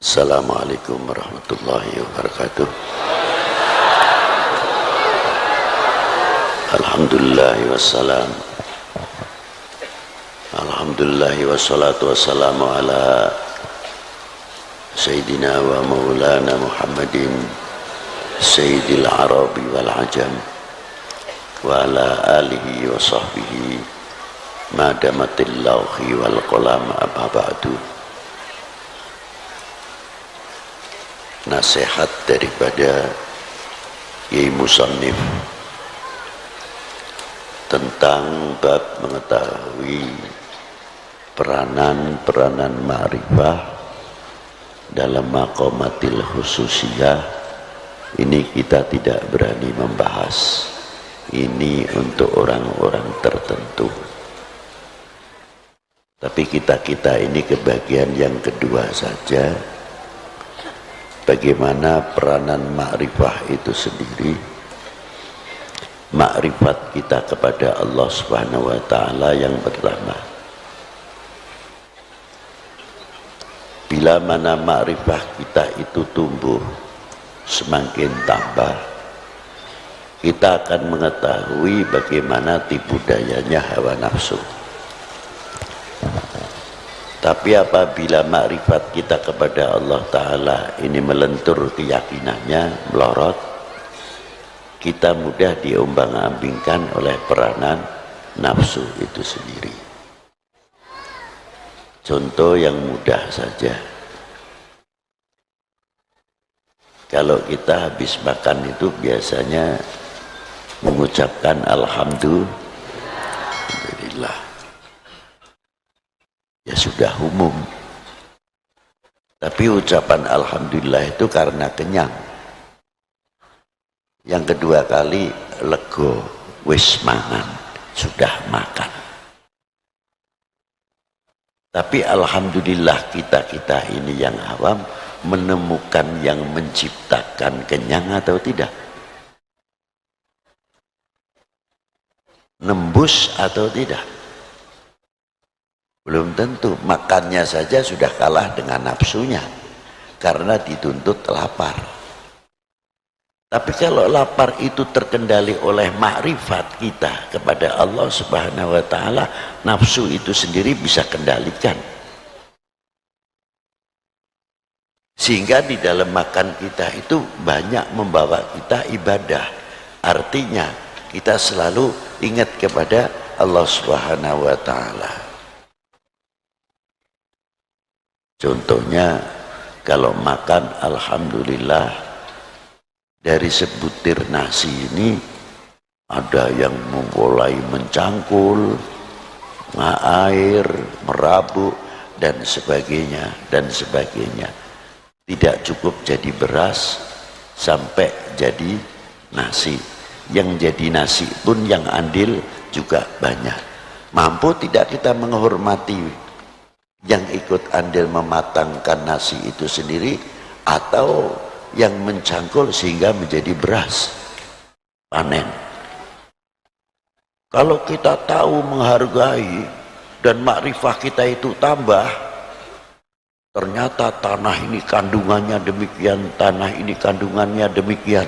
Assalamualaikum warahmatullahi wabarakatuh. Alhamdulillah wassalam. Alhamdulillah wassalatu wassalamu ala Sayyidina wa maulana Muhammadin Sayyidil Arabi wal Ajam wa ala alihi wa sahbihi madamatil lawhi wal qalam amma ba'du. Nasihat daripada Kiai Musannif tentang bab mengetahui peranan ma'rifah dalam maqamatil khususiyah. Ini kita tidak berani membahas, ini untuk orang-orang tertentu. Tapi kita ini kebagian yang kedua saja. Bagaimana peranan ma'rifah itu sendiri, ma'rifat kita kepada Allah Subhanahu wa ta'ala yang pertama. Bila mana ma'rifah kita itu tumbuh, semakin tambah, kita akan mengetahui bagaimana tipu dayanya hawa nafsu. Tapi apabila makrifat kita kepada Allah Ta'ala ini melentur keyakinannya, melorot, kita mudah diombang-ambingkan oleh peranan nafsu itu sendiri. Contoh yang mudah saja. Kalau kita habis makan itu biasanya mengucapkan Alhamdulillah. Ya sudah umum. Tapi ucapan Alhamdulillah itu karena kenyang. Yang kedua kali lego, wis mangan, sudah makan. Tapi Alhamdulillah kita ini yang awam menemukan yang menciptakan kenyang atau tidak? Nembus atau tidak? Belum tentu. Makannya saja sudah kalah dengan nafsunya karena dituntut lapar. Tapi kalau lapar itu terkendali oleh makrifat kita kepada Allah Subhanahu wa ta'ala, nafsu itu sendiri bisa kendalikan. Sehingga di dalam makan kita itu banyak membawa kita ibadah. Artinya kita selalu ingat kepada Allah Subhanahu wa ta'ala. Contohnya kalau makan Alhamdulillah, dari sebutir nasi ini ada yang mulai mencangkul, air, merabuk dan sebagainya dan sebagainya. Tidak cukup jadi beras sampai jadi nasi. Yang jadi nasi pun yang andil juga banyak. Mampu tidak kita menghormati yang ikut andil mematangkan nasi itu sendiri, atau yang mencangkul sehingga menjadi beras panen? Kalau kita tahu menghargai dan makrifah kita itu tambah, ternyata tanah ini kandungannya demikian, tanah ini kandungannya demikian,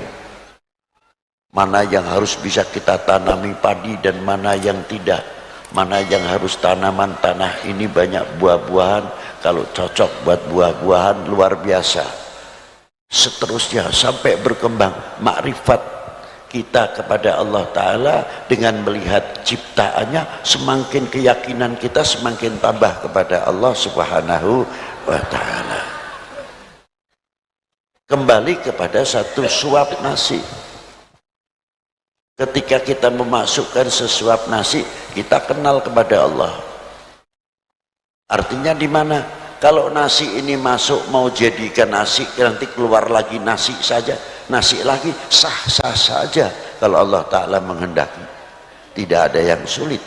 mana yang harus bisa kita tanami padi dan mana yang tidak, mana yang harus tanaman tanah ini banyak buah-buahan, kalau cocok buat buah-buahan luar biasa. Seterusnya sampai berkembang makrifat kita kepada Allah Ta'ala dengan melihat ciptaannya, semakin keyakinan kita semakin tambah kepada Allah Subhanahu wa ta'ala. Kembali kepada satu suap nasi. Ketika kita memasukkan sesuap nasi, kita kenal kepada Allah. Artinya di mana? Kalau nasi ini masuk mau jadikan nasi, nanti keluar lagi nasi saja, nasi lagi, sah-sah saja kalau Allah Ta'ala menghendaki. Tidak ada yang sulit.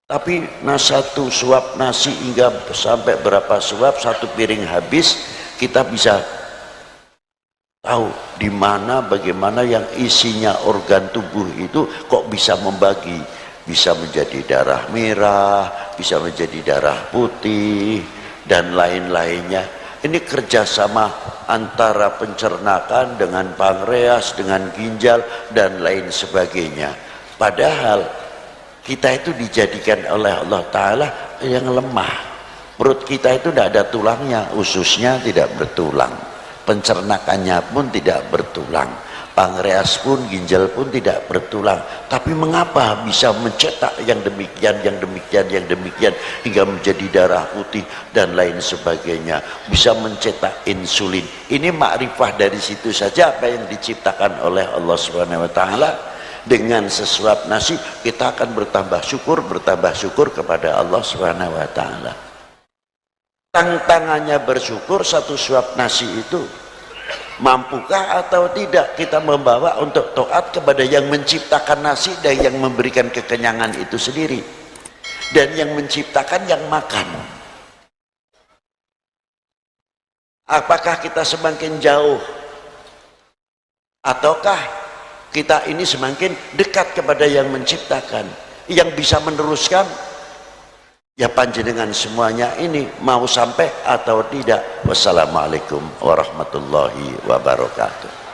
Tapi satu suap nasi hingga sampai berapa suap, satu piring habis, kita bisa tahu di mana bagaimana yang isinya organ tubuh itu kok bisa membagi, bisa menjadi darah merah, bisa menjadi darah putih dan lain-lainnya. Ini kerjasama antara pencernakan dengan pankreas, dengan ginjal dan lain sebagainya. Padahal kita itu dijadikan oleh Allah Ta'ala yang lemah. Perut kita itu tidak ada tulangnya, ususnya tidak bertulang, pencernakannya pun tidak bertulang, pankreas pun, ginjal pun tidak bertulang. Tapi mengapa bisa mencetak yang demikian, yang demikian, yang demikian hingga menjadi darah putih dan lain sebagainya, bisa mencetak insulin. Ini makrifah dari situ saja apa yang diciptakan oleh Allah Subhanahu wa taala. Dengan sesuap nasi kita akan bertambah syukur kepada Allah Subhanahu wa taala. Tantangannya bersyukur, satu suap nasi itu mampukah atau tidak kita membawa untuk taat kepada yang menciptakan nasi dan yang memberikan kekenyangan itu sendiri, dan yang menciptakan yang makan. Apakah kita semakin jauh ataukah kita ini semakin dekat kepada yang menciptakan, yang bisa meneruskan? Ya panjenengan semuanya ini mau sampai atau tidak. Wassalamualaikum warahmatullahi wabarakatuh.